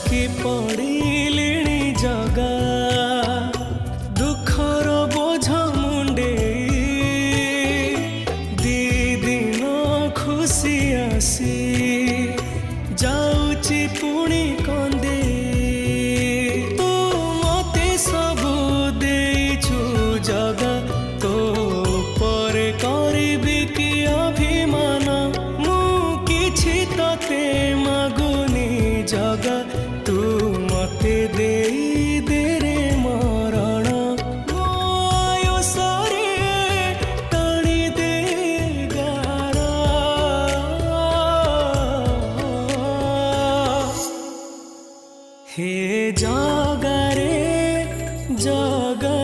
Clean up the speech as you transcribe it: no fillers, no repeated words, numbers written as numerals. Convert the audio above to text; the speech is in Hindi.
थकी पड़िलिणी जगा दुखर बोझ मुंडे दी दिन खुशी आसी जाऊची पुणी कंदे तू मते सबू देइछु जगा तो पर करिबी कि अभिमान मु किछि तते मागुनी जगा तू मते देई दे रे मरण मो आयुषरे टाणी दे गारा हे जगा रे जगा